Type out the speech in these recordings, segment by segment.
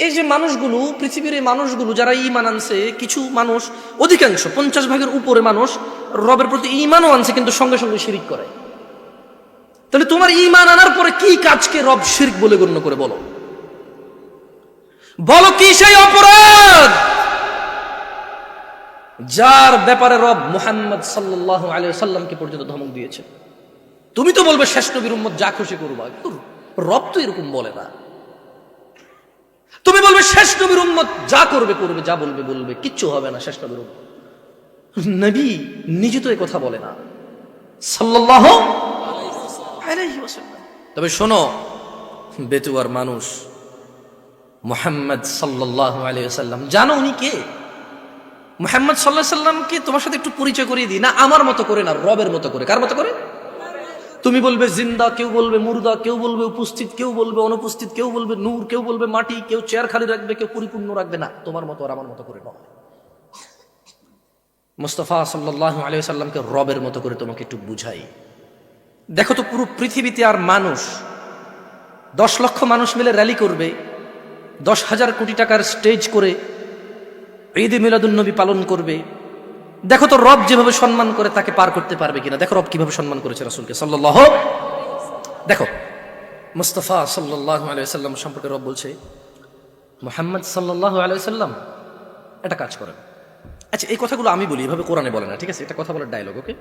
এই যে মানুষগুলো, পৃথিবীর এই মানুষগুলো যারা ঈমান আনছে, কিছু মানুষ, অধিকাংশ 50 ভাগের উপরে মানুষ রবের প্রতি ঈমানও আনছে, কিন্তু সঙ্গে সঙ্গে শিরক করে। তাহলে তোমার ঈমান আনার পরে কি কাজকে রব শিরক বলে গণ্য করে? বলো বলো কি সেই অপরাধ যার ব্যাপারে রব মুহাম্মদ সাল্লাল্লাহু আলাইহি ওয়াসাল্লামকে পর্যন্ত ধমক দিয়েছে? তুমি তো বলবে শেষ নবীর উম্মত যা খুশি করবা, কিন্তু রব তো এরকম বলে না। তুমি বলবে শেষ নবীর উম্মত যা করবে করবে, যা বলবে বলবে, কিচ্ছু হবে না শেষ নবীর উম্মত। নবী নিজে তো এই কথা বলে না সাল্লাল্লাহু আলাইহি ওয়াসাল্লাম। তবে শোনো বেতুয়ার মানুষ, মুহাম্মদ সাল্লাল্লাহু আলাইহি ওয়াসাল্লাম জানো উনি কে? মুহাম্মদ সাল্লাল্লাহু আলাইহি ওয়াসাল্লামকে তোমার সাথে একটু পরিচয় করিয়ে দিই না, আমার মতো করে না, রবের মতো করে। কার মতো করে? তুমি বলবে জিন্দা, কেউ বলবে মুর্দা, কেউ বলবে উপস্থিত, কেউ বলবে অনুপস্থিত, কেউ বলবে নূর, কেউ বলবে মাটি, কেউ চেয়ার খালি রাখবে, কেউ পরিপূর্ণ রাখবে। না, তোমার মতো আর আমার মতো করে নয়। মুস্তাফা সাল্লাল্লাহু আলাইহি ওয়াসাল্লামকে রবের মতো করে তোমাকে একটু বুঝাই। দেখো তো পুরো পৃথিবীতে আর মানুষ 10 লক্ষ মানুষ মিলে র্যালি করবে, 10,000 কোটি টাকার স্টেজ করে ঈদে মিলাদুন নবী পালন করবে। দেখো তো রব যেভাবে সম্মান করে তাকে পার করতে পারবে কিনা। দেখো রব কিভাবে সম্মান করেছে রাসূলকে সাল্লাল্লাহু। দেখো মুস্তাফা সাল্লাল্লাহু আলাইহি ওয়াসাল্লাম সম্পর্কে রব বলছে, মুহাম্মদ সাল্লাল্লাহু আলাইহি ওয়াসাল্লাম একটা কাজ করেন। আচ্ছা, এই কথাগুলো আমি বলি, এভাবে কোরআনে বলে না, ঠিক আছে? এটা কথা বলার ডায়লগ, ওকে?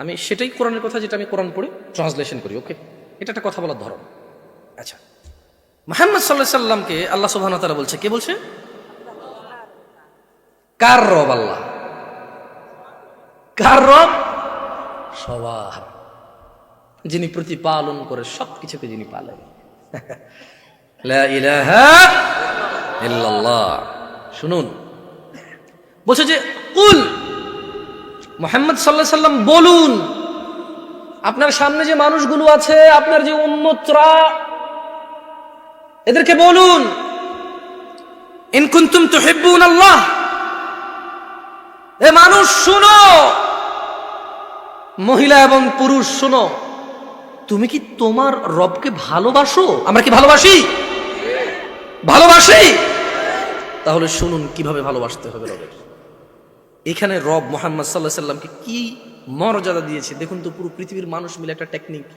আমি সেটাই কোরআনের কথা যেটা আমি কোরআন পড়ি ট্রান্সলেশন করি, ওকে? এটা একটা কথা বলার ধরন। আচ্ছা, মুহাম্মদ সাল্লাল্লাহু আলাইহি ওয়াসাল্লামকে আল্লাহ সুবহানাহু ওয়া তাআলা বলছে, কে বলছে? কার রব? আল্লাহ। কার রব? সবার, যিনি প্রতিপালন করে সবকিছুকে, যিনি পালেন। লা ইলাহা ইল্লাল্লাহ। শুনুন, বলছে যে কুল, মুহাম্মদ সাল্লাল্লাহু আলাইহি ওয়াসাল্লাম বলুন, আপনার সামনে যে মানুষগুলো আছে, আপনার যে উম্মতরা, এদেরকে বলুন, ইন কুনতুম তুহিব্বুনাল্লাহ, এ মানুষ শুনো, মহিলা এবং পুরুষ শুনো, তুমি কি তোমার রবকে ভালোবাসো? আমরা কি ভালোবাসি? ভালোবাসি। তাহলে শুনুন কিভাবে ভালোবাসতে হবে রবের। এখানে রব মুহাম্মদ সাল্লাল্লাহু আলাইহি ওয়াসাল্লামকে কি মর্যাদা দিয়েছে দেখুন তো। পুরো পৃথিবীর মানুষ মিলে একটা টেকনিক,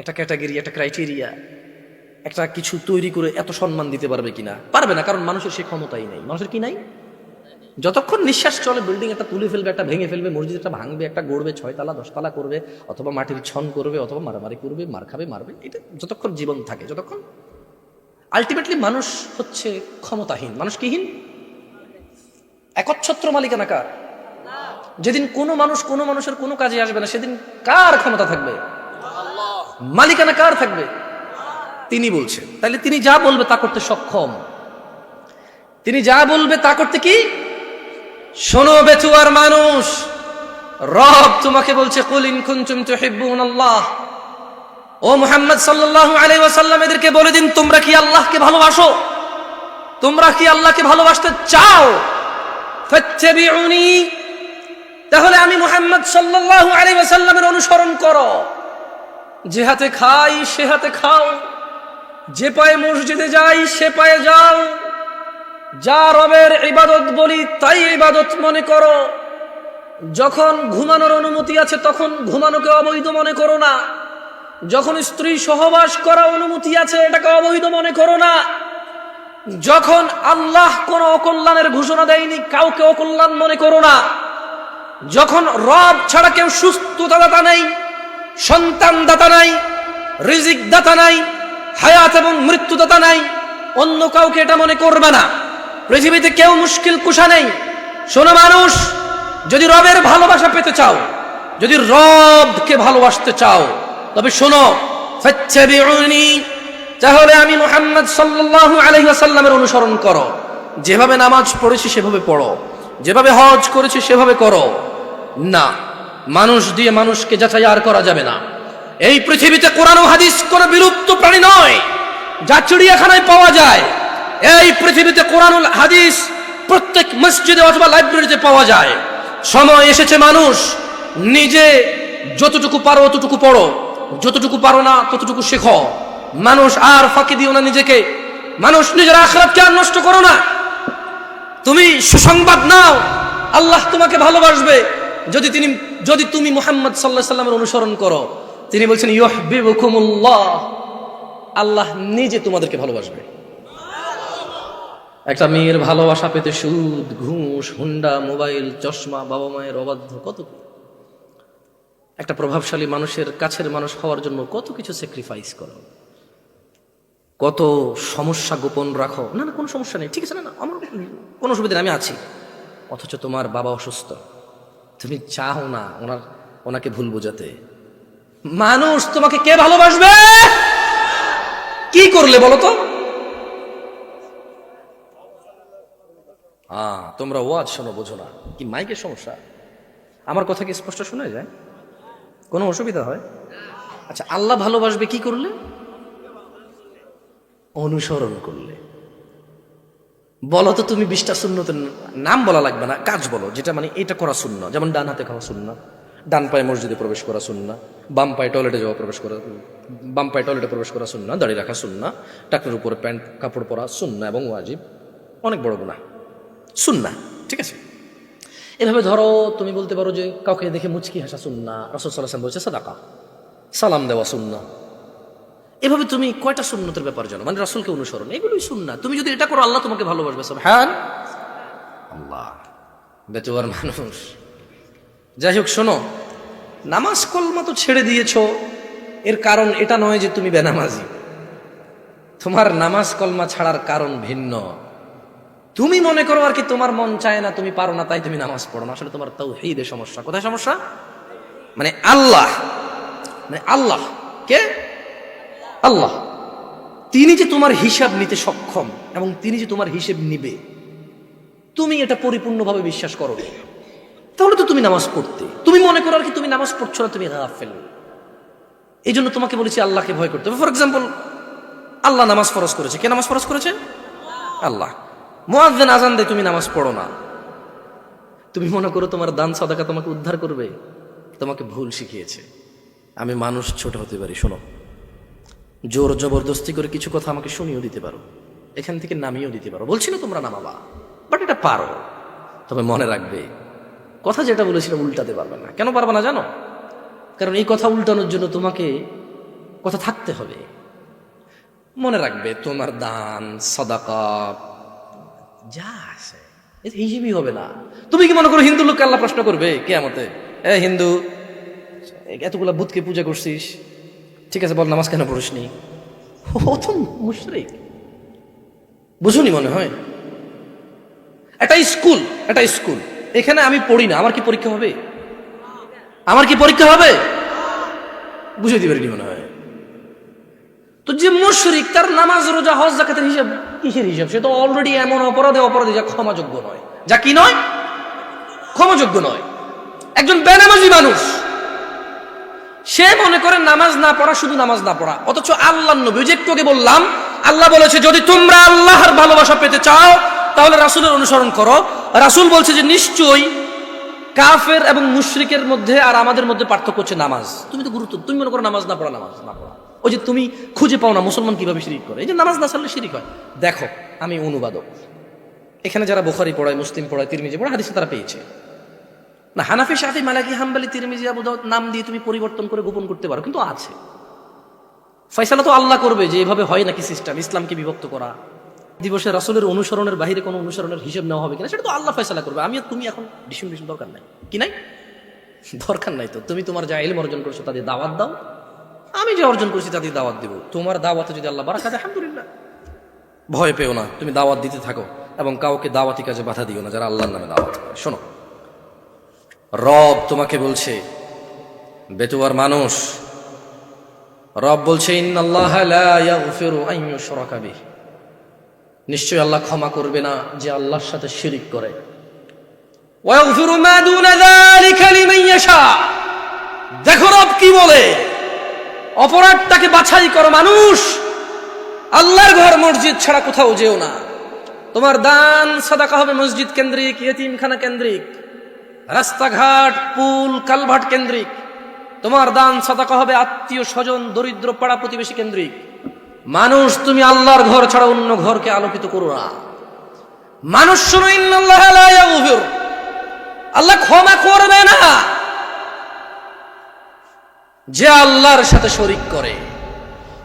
একটা ক্যাটাগরি, একটা ক্রাইটেরিয়া, একটা কিছু তৈরি করে এত সম্মান দিতে পারবে কিনা? পারবে না, কারণ মানুষের সে ক্ষমতাই নেই। মানুষের কি নাই? যতক্ষণ নিঃশ্বাস চলে বিল্ডিং একটা তুলে ফেলবে, একটা ভেঙে ফেলবে, মসজিদ একটা ভাঙবে, একটা গড়বে, 6 তলা 10 তলা করবে, অথবা মাটির ছন করবে, অথবা মারামারি করবে, মার খাবে, মারবে। এটা যতক্ষণ জীবন থাকে, যতক্ষণ আলটিমেটলি মানুষ হচ্ছে ক্ষমতাহীন। মানুষ কিহীন? একচ্ছত্র মালিকানা কার? যেদিন কোনো মানুষ কোনো মানুষের কোনো কাজে আসবে না, সেদিন কার ক্ষমতা থাকবে? মালিকানা কার থাকবে? তিনি বলছেন। তাহলে তিনি যা বলবে তা করতে সক্ষম। তিনি যা বলবে তা করতে কি? শোনো বেতুয়ার মানুষ, রব তোমাকে বলছে, কুল ইন কুনতুম তুহিব্বুনাল্লাহ, ও মুহাম্মদ সাল্লাল্লাহু আলাইহি ওয়াসাল্লাম, এদেরকে বলে দিন, তোমরা কি আল্লাহকে ভালোবাসো? তোমরা কি আল্লাহকে ভালোবাসতে চাও? ফাত্তাবিউনি, তাহলে আমি মুহাম্মদ সাল্লাল্লাহু আলাইহি ওয়াসাল্লামের অনুসরণ করো। যে হাতে খাই সে হাতে খাও, যে পায়ে মসজিদে যাই সে পায়ে যাও, যা রবের ইবাদত বলি তাই ইবাদত মনে করো। যখন ঘুমানোর অনুমতি আছে তখন ঘুমানোকে অবৈধ মনে করো না। যখন স্ত্রী সহবাস করা অনুমতি আছে এটাকে অবৈধ মনে করো না। যখন আল্লাহ কোনো অকল্যাণের ঘোষণা দেয়নি কাউকে অকল্যাণ মনে করো না। যখন রব ছাড়া কেউ সুস্থতা দাতা নাই, সন্তান দাতা নাই, রিজিক দাতা নাই, হায়াত এবং মৃত্যু দাতা নাই, অন্য কাউকে এটা মনে করবে না। পৃথিবীতে কেউ মুশকিল কুশা নেই। শোনো মানুষ, যদি রবের ভালোবাসা পেতে চাও, যদি রবকে ভালোবাসতে চাও, তবে শোনো, ফাত্তাবিউনি, তাহলে আমি মুহাম্মদ সাল্লাল্লাহু আলাইহি ওয়াসাল্লামের অনুসরণ করো। যেভাবে নামাজ পড়েছি সেভাবে পড়ো, যেভাবে হজ করেছি সেভাবে করো। না, মানুষ দিয়ে মানুষকে যাচাই আর করা যাবে না। এই পৃথিবীতে কোরআন ও হাদিস কোনো বিলুপ্ত প্রাণী নয় যা চিড়িয়াখানায় পাওয়া যায়। এই পৃথিবীতে কোরআন ও হাদিস প্রত্যেক মসজিদে অথবা লাইব্রেরিতে পাওয়া যায়। সময় এসেছে মানুষ নিজে যতটুকু পারো ততটুকু পড়ো, যতটুকু পারো না ততটুকু শেখো। মানুষ আর ফাঁকি দিও না নিজেকে। মানুষ নিজের আখিরাতকে আর নষ্ট করো না। তুমি সুসংবাদ নাও, আল্লাহ তোমাকে ভালোবাসবে যদি তুমি মুহাম্মদ সাল্লাল্লাহু আলাইহি ওয়াসাল্লামের অনুসরণ করো। তিনি বলছেন ইউহিব্বুকুমুল্লাহ, আল্লাহ নিজে তোমাদেরকে ভালোবাসবে। একটা মেয়ের ভালোবাসা পেতে সুদ, ঘুষ, হুন্ডা, মোবাইল, চশমা, বাবা মায়ের অবাধ্য, কত কি। একটা প্রভাবশালী মানুষের কাছের মানুষ হওয়ার জন্য কত কিছু স্যাক্রিফাইস করো, কত সমস্যা গোপন রাখো। না কোনো সমস্যা নেই, ঠিক আছে, না আমার কোনো অসুবিধা নেই, আমি আছি। অথচ তোমার বাবা অসুস্থ, তুমি চাও না ওনাকে ভুল বোঝাতে। মানুষ তোমাকে কে ভালোবাসবে? কি করলে বলো তো? তোমরা ওয়াজ শোনো, বোঝো না কি মাইকের সমস্যা? আমার কথা কি স্পষ্ট শোনা যায়? কোনো অসুবিধা হয়? আচ্ছা, আল্লাহ ভালোবাসবে কি করলে? অনুসরণ করলে। বলো তো তুমি 20টা সুন্নতের নাম বলা লাগবে না, কাজ বলো যেটা মানে এটা করা সুন্নাহ। যেমন ডান হাতে খাওয়া সুন্নাহ, ডান পায়ে মসজিদে প্রবেশ করা সুন্নাহ, বাম পায়ে টয়লেটে প্রবেশ করা সুন্নাহ, দাড়ি রাখা সুন্নাহ, টাকটার উপরে প্যান্ট কাপড় পরা সুন্নাহ এবং ওয়াজিব, অনেক বড় গুনাহ সুন্নাহ, ঠিক আছে। এভাবে ধরো তুমি বলতে পারো যে কাউকে দেখে মুচকি হাসা সুন্নাহ, রাসূল সাল্লাল্লাহু আলাইহি ওয়াসাল্লাম বলছে সাদাকা, সালাম দেওয়া সুন্নাহ। এভাবে তুমি কয়টা সুন্নতের ব্যাপার জানো, মানে রাসূলকে অনুসরণ, এগুলোই সুন্নাহ। তুমি যদি এটা করো আল্লাহ তোমাকে ভালোবাসবে। সুবহানাল্লাহ। বেতুয়ার মানুষ। যাই হোক, শোনো, নামাজ কলমা তো ছেড়ে দিয়েছো, এর কারণ এটা নয় যে তুমি বেনামাজি। তোমার নামাজ কলমা ছাড়ার কারণ ভিন্ন। তুমি মনে করো আর কি তোমার মন চায় না, তুমি পারো না, তাই তুমি নামাজ পড়ো না। আসলে তোমার তাওহীদে সমস্যা। কোথায় সমস্যা? মানে আল্লাহ কে? আল্লাহ, তিনি যে তোমার হিসাব নিতে সক্ষম এবং তিনি যে তোমার হিসেব নিবে, তুমি এটা পরিপূর্ণভাবে বিশ্বাস করো, তাহলে তো তুমি নামাজ পড়তে। তুমি মনে করো আর কি তুমি নামাজ পড়ছো না, তুমি গাফেল। এই জন্য তোমাকে বলেছি আল্লাহকে ভয় করতে হবে। ফর এক্সাম্পল, আল্লাহ নামাজ ফরজ করেছে। কে নামাজ ফরজ করেছে? আল্লাহ। মুয়াজ্জিন আযান দেয়, তুমি নামাজ পড়ো না। তুমি মনে করো তোমার দান সাদাকা তোমাকে উদ্ধার করবে, তোমাকে ভুল শিখিয়েছে। আমি মানুষ, ছোট হতে পারি। শোনো, জোর জবরদস্তি করে কিছু কথা আমাকে শুনিয়েও দিতে পারো, এখান থেকে নামিয়েও দিতে পারো। বলছি না তোমরা নামাবা, বাট এটা পারো। তবে মনে রাখবে, কথা যেটা বলেছিলাম উল্টাতে পারবে না। কেন পারবে না জানো? কারণ এই কথা উল্টানোর জন্য তোমাকে কথা থাকতে হবে। মনে রাখবে, তোমার দান সাদাকা যা আছে হিসেবই হবে না। তুমি কি মনে করো হিন্দু লোককে আল্লাহ প্রশ্ন করবে কিয়ামতে, হিন্দু এতগুলা বুতকে পূজা করছিস, ঠিক আছে বল নামাজ কেন পড়িসনি? ও তো মুশরিক। বুঝুনি মনে হয়? এটা স্কুল, এখানে আমি পড়ি না, আমার কি পরীক্ষা হবে? বুঝাইতে পারিনি মনে হয়। তো যে মুশরিক, তার নামাজ রোজা হজ যাকাতের হিসাব কিসের হিসাব? সে তো অলরেডি এমন অপরাধী যা ক্ষমাযোগ্য নয়। যা কি নয়? ক্ষমাযোগ্য নয়। একজন বেনামাজি মানুষ, সে মনে করে নামাজ না পড়া শুধু নামাজ না পড়া, অথচ আল্লাহর নবী, যে একটু আগে বললাম, আল্লাহ বলেছে যদি তোমরা আল্লাহর ভালোবাসা পেতে চাও তাহলে রাসূলের অনুসরণ করো। রাসূল বলছে যে নিশ্চয়ই কাফের এবং মুশরিকের মধ্যে আর আমাদের মধ্যে পার্থক্য হচ্ছে নামাজ। তুমি মনে করো নামাজ না পড়া। ওই যে তুমি খুঁজে পাও না মুসলমান কিভাবে শিরিক করে, এই যে নামাজ না ছাড়লে শিরিক হয়। দেখো, আমি অনুবাদক, এখানে যারা বুখারী পড়ায়, মুসলিম পড়ায়, তিরমিজি পড়ায়, হাদিসে তারা পেয়েছে না। হানাফি, শাফি, মালিকি, হাম্বলি, তিরমিজি, আবু দাউদ নাম দিয়ে তুমি পরিবর্তন করে গোপন করতে পারো, কিন্তু আছে। ফয়সালা তো আল্লাহ করবে যে এভাবে হয় নাকি সিস্টেম, ইসলামকে বিভক্ত করা। দিবসে রাসূলের অনুসরণের বাইরে কোনো অনুসরণের হিসাব নেওয়া হবে কিনা সেটা তো আল্লাহ ফয়সালা করবে। আমি আর তুমি এখন ডিসিশন দরকার নাই। কি নাই? দরকার নাই। তো তুমি তোমার যা ইলম অর্জন করছো তাদের দাওয়াত দাও, আমি যে অর্জন করছি তাদের দাওয়াত দিব। তোমার দাওয়াতে যদি আল্লাহ বারাকা দেয় আলহামদুলিল্লাহ। ভয় পেও না, তুমি দাওয়াত দিতে থাকো এবং কাউকে দাওয়াতি কাজে বাধা দিও না যারা আল্লাহর নামে দাওয়াত করে। শোনো, রব তোমাকে বলছে, বেতুয়ার মানুষ, রব বলছে ইন্নাল্লাহা লা ইয়াগফিরু আন ইউশরাকা বিহি, নিশ্চয়ই আল্লাহ ক্ষমা করবে না যে আল্লাহর সাথে শিরিক করে। ওয়া ইয়াগফিরু মা দুনা যালিকা লিমান ইয়াশা। দেখো রব কি বলে, অপরাধটাকে বাছাই করো মানুষ, আল্লাহর ঘর মসজিদ ছাড়া কোথাও যেও না। তোমার দান সাদাকা হবে মসজিদ কেন্দ্রিক, ইয়েতিমখানা কেন্দ্রিক, রাস্তাঘাট পুল কালভার্ট কেন্দ্রিক। তোমার দান সাদাকা হবে আত্মীয় স্বজন দরিদ্র পাড়া প্রতিবেশী কেন্দ্রিক। মানুষ তুমি আল্লাহর ঘর ছাড়া অন্য ঘরকে আলোকিত করো না। মানুষ শুনো, ইন্নাল্লাহা লা ইয়াগফির, আল্লাহ ক্ষমা করবে না যে আল্লাহর সাথে শরীক করে।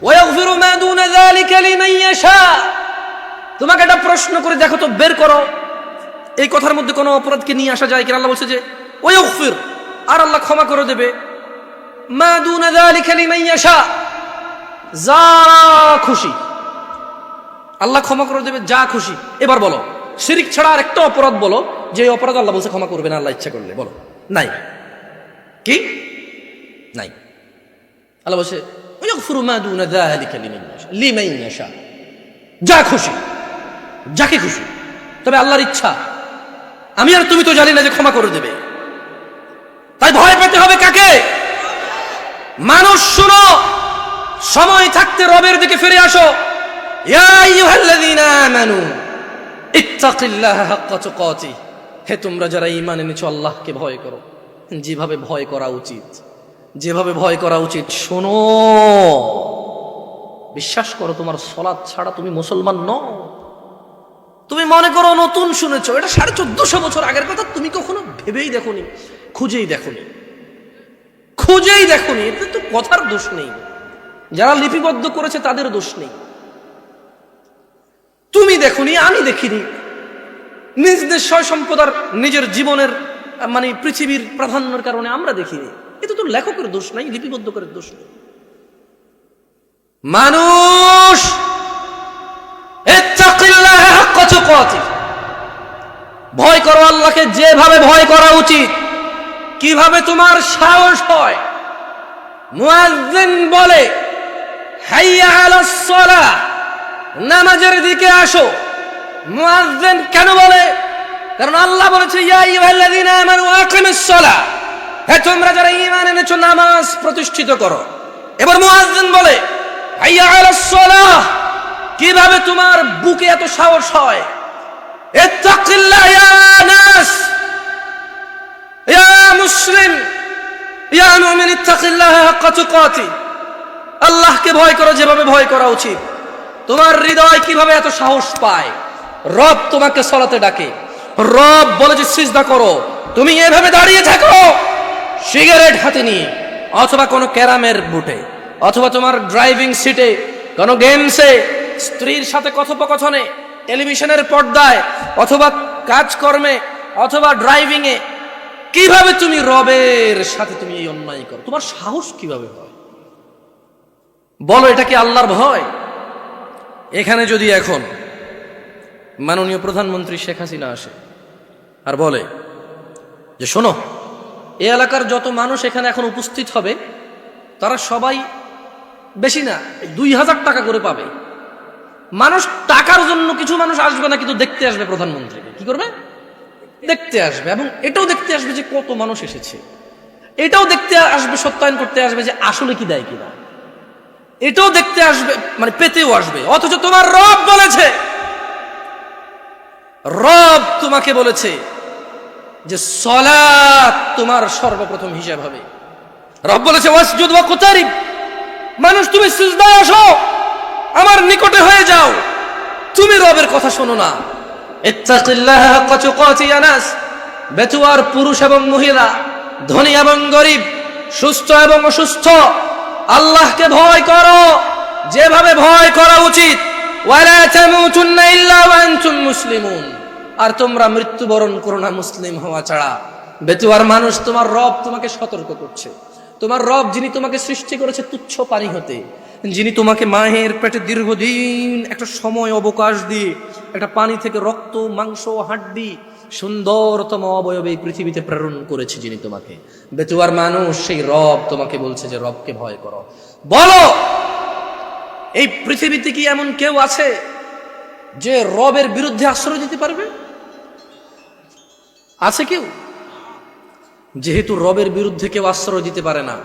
ওয়া ইয়াগফিরু মা দুনা যালিকা লিমান ইয়াশা। তোমাকে একটা প্রশ্ন করে দেখো তো, বের করো এই কথার মধ্যে কোনো অপরাধকে নিয়ে আসা যায় কিনা। আল্লাহ বলছে যে ওয়া ইয়াগফির, আর আল্লাহ ক্ষমা করে দেবে, মা দুনা যালিকা লিমান ইয়াশা, যা খুশি আল্লাহ ক্ষমা করে দেবে, যা খুশি। এবার বলো শিরক ছাড়া আর একটা অপরাধ বলো যে অপরাধ আল্লাহ বলছে ক্ষমা করবে না আল্লাহ ইচ্ছা করলে, বলো। নাই, কি নাই। আল্লাহ বলছে ইয়াগফিরু মা দুনা যালিকা লিমান ইয়াশা, যা খুশি, যাকে খুশি। তবে আল্লাহর ইচ্ছা, আমি আর তুমি তো জানি না যে ক্ষমা করে দেবে, তাই ভয় পেতে হবে কাকে? মানুষ শুনো, সময় থাকতে রবের দিকে ফিরে আসো। ইয়া আইয়ুহাল্লাযীনা আমানু ইত্তাকিল্লাহা হাক্কা তুকাতিহ, হে তোমরা যারা ঈমান এনেছো আল্লাহকে ভয় করো যেভাবে ভয় করা উচিত, যেভাবে ভয় করা উচিত। শোনো, বিশ্বাস করো তোমার সালাত ছাড়া তুমি মুসলমান নও। তুমি মনে করো নতুন শুনেছো, এটা 1450 বছর আগের কথা, তুমি কখনো ভেবেই দেখোনি, খুঁজেই দেখোনি, খুঁজেই দেখোনি। এতে তো কথার দোষ নেই, যারা লিপিবদ্ধ করেছে তাদের দোষ নেই। তুমি দেখোনি, আমি দেখিনি, নিজ নিজ সম্পদার নিজের জীবনের মানে পৃথিবীর প্রাধান্যের কারণে আমরা দেখিনি। এতে তো লেখকের দোষ নাই, লিপিবদ্ধ করার দোষ নেই। মানুষ ইত্তাকিল্লাহা হাক্কা তুকাতিহ, ভয় করো আল্লাহকে যেভাবে ভয় করা উচিত। কিভাবে তোমার সাহস হয় মুয়াজ্জিন বলে হাইয়া আলাস সালাহ, নামাজের দিকে আসো। মুয়াজ্জিন কেন বলে? কারণ আল্লাহ বলেছে ইয়া আইয়ুহাল্লাযীনা আমানু আকিমিস সালাহ, হে তোমরা যারা ঈমান এনেছো নামাজ প্রতিষ্ঠিত করো। এবার মুয়াজ্জিন বলে হাইয়া আলাস সালাহ, কিভাবে তোমার বুকে এত সাহস হয়? ইত্তাকিল্লাহ ইয়া নাস, ইয়া মুসলিম, ইয়া মুমিন, ইত্তাকিল্লাহা হাক্কা তুকাতিহ, আল্লাহকে ভয় করো যেভাবে ভয় করা উচিত। তোমার হৃদয় কিভাবে এত সাহস পায়? রব তোমাকে সালাতে ডাকে, রব বলে যে সিজদা করো, তুমি এভাবে দাঁড়িয়ে থাকো সিগারেট হাতে নিয়ে, অথবা কোনো ক্যারামের বুটে, অথবা তোমার ড্রাইভিং সিটে, কোনো গেমসে, স্ত্রীর সাথে কথোপকথনে, টেলিভিশনের পর্দায়, অথবা কাজকর্মে, অথবা ড্রাইভিং এ। কিভাবে তুমি রবের সাথে তুমি এই অন্যায় করো? তোমার সাহস কিভাবে হয়? বলো, এটা কি আল্লাহর ভয়? এখানে যদি এখন মাননীয় প্রধানমন্ত্রী শেখ হাসিনা আসে আর বলে যে শোনো, এই এলাকার যত মানুষ এখানে এখন উপস্থিত হবে তারা সবাই বেশি না 2000 টাকা করে পাবে। মানুষ টাকার জন্য, কিছু মানুষ আসবে না কিন্তু দেখতে আসবে প্রধানমন্ত্রীকে। কি করবে? দেখতে আসবে, এবং এটাও দেখতে আসবে যে কত মানুষ এসেছে, এটাও দেখতে আসবে, সত্যায়ন করতে আসবে যে আসলে কি দেয় কিনা, এটাও দেখতে আসবে, মানে পেতেও আসবে। অথচ তোমার রব বলেছে, রব তোমাকে বলেছে যে সালাত তোমার সর্বপ্রথম হিসাব হবে। রব বলেছে ওয়াসজুদ ওয়াকতারিব, মানুষ তুমি সিজদায় আসো, আমার নিকটে হয়ে যাও। তুমি রবের কথা শোনো না। ইত্তাকিল্লাহা হাক্কা তুকাতিহ ইয়া নাস, বেতুয়ার পুরুষ এবং মহিলা, ধনী এবং গরিব, সুস্থ এবং অসুস্থ, আল্লাহকে ভয় করো যেভাবে ভয় করা উচিত। ওয়ালা তামুতুন্না ইল্লা ওয়া আনতুম মুসলিমুন, আর তোমরা মৃত্যুবরণ করো না মুসলিম হওয়া ছাড়া। বেতুয়ার মানুষ, তোমার রব তোমাকে সতর্ক করছে। তোমার রব যিনি তোমাকে সৃষ্টি করেছে তুচ্ছ পানি হতে, যিনি তোমাকে মায়ের পেটে দীর্ঘদিন একটা সময় অবকাশ দিয়ে একটা পানি থেকে রক্ত, মাংস, হাড্ডি, সুন্দরতম অবয়বে এই পৃথিবীতে প্রেরণ করেছে যিনি তোমাকে। বেতুয়ার মানুষ, সেই রব তোমাকে বলছে যে রবকে ভয় করো। বলো, এই পৃথিবীতে কি এমন কেউ আছে যে রবের বিরুদ্ধে আশ্রয় দিতে পারবে? আছে কেউ? যেহেতু রবের বিরুদ্ধে কেউ আশ্রয় দিতে পারে না,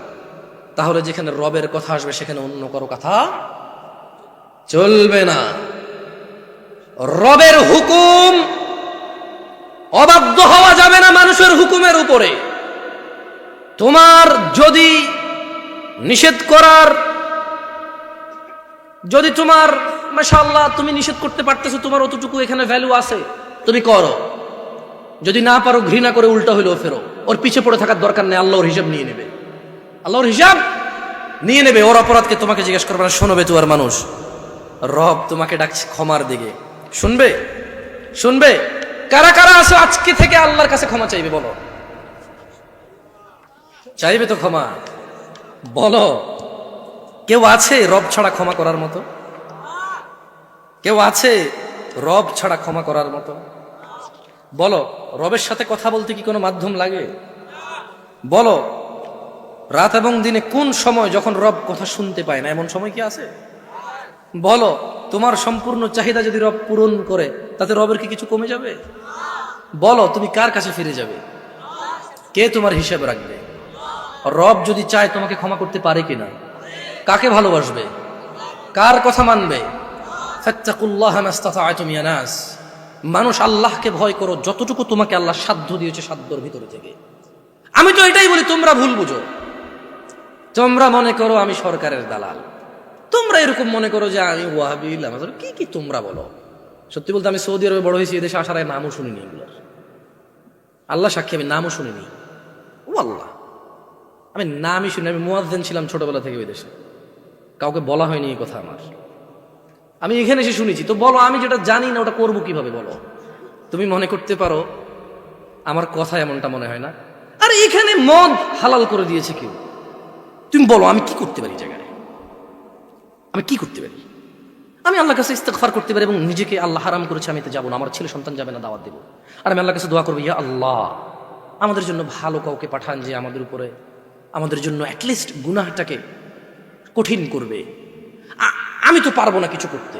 তাহলে যেখানে রবের কথা আসবে সেখানে অন্য কারো কথা চলবে না। রবের হুকুম অবাধ্য হওয়া যাবে না মানুষের হুকুমের উপরে। তোমার যদি নিষেধ করার যদি তোমার মাশাআল্লাহ তুমি নিষেধ করতে পারতেছো, তোমার অতটুকু এখানে ভ্যালু আছে, তুমি করো। যদি না পারো ঘৃণা করে উল্টা হইলেও ফেরো, ওর পিছে পড়ে থাকার দরকার নেই। আল্লাহর হিসাব নিয়ে নেবে, আল্লাহর হিসাব নিয়ে নেবে। ওর অপরাধকে তোমাকে জিজ্ঞেস করবে না, শোনবে তো আর মানুষ। রব তোমাকে ডাকছে ক্ষমার দিকে, শুনবে? শুনবে? কারা কারা আছো আজকে থেকে আল্লাহর কাছে ক্ষমা চাইবে? বলো, চাইবে তো ক্ষমা? বলো, কেউ আছে রব ছাড়া ক্ষমা করার মতো? কেউ আছে রব ছাড়া ক্ষমা করার মতো? বলো, রবের সাথে কথা বলতে কি কোনো মাধ্যম লাগে? বলো, রাত এবং দিনে কোন সময় যখন রব কথা শুনতে পায় না, এমন সময় কি আছে? বলো, তোমার সম্পূর্ণ চাহিদা যদি রব পূরণ করে, তাতে রবের কি কিছু কমে যাবে? বলো, তুমি কার কাছে ফিরে যাবে? কে তোমার হিসাব রাখবে? রব যদি চায় তোমাকে ক্ষমা করতে পারে কিনা? কাকে ভালোবাসবে? কার কথা মানবে? ফাত্তাকুল্লাহ মাস্তাতা'তুম ইয়া নাস, মানুষ আল্লাহকে ভয় করো যতটুকু তোমাকে আল্লাহ সাধ্য দিয়েছে, সাধ্যর ভিতরে থেকে। আমি তো এটাই বলি, তোমরা ভুল বুঝো। তোমরা মনে করো আমি সরকারের দালাল, তোমরা এরকম মনে করো যে আমি ওয়াহাবি, কি কি তোমরা বলো। সত্যি বলতে আমি সৌদি আরবে বড় হয়েছি, এদেশে আসার আগে নামও শুনিনি এগুলোর। আল্লাহ সাক্ষী, আমি নামও শুনিনি। ও আল্লাহ, আমি নামই শুনি। আমি মুয়াজ্জিন ছিলাম ছোটবেলা থেকে ওই দেশে, কাউকে বলা হয়নি এই কথা আমার। আমি এখানে এসে শুনেছি। তো বলো, আমি যেটা জানি না ওটা করবো কিভাবে? বলো, তুমি মনে করতে পারো আমার কথা এমনটা মনে হয় না? আরে এখানে মদ হালাল করে দিয়েছে কেউ, তুমি বলো আমি কি করতে পারি? জায়গায় আমি কি করতে পারি? আমি আল্লাহর কাছে ইস্তেগফার করতে পারি এবং নিজেকে আল্লাহ হারাম করেছে আমি তো যাবো না, আমার ছেলে সন্তান যাবে না, দাওয়াত দেবো। আর আমি আল্লাহর কাছে দোয়া করবো, ইয়া আল্লাহ আমাদের জন্য ভালো কাউকে পাঠান যে আমাদের উপরে, আমাদের জন্য অ্যাটলিস্ট গুনাহটাকে কঠিন করবে। আমি তো পারবো না কিছু করতে।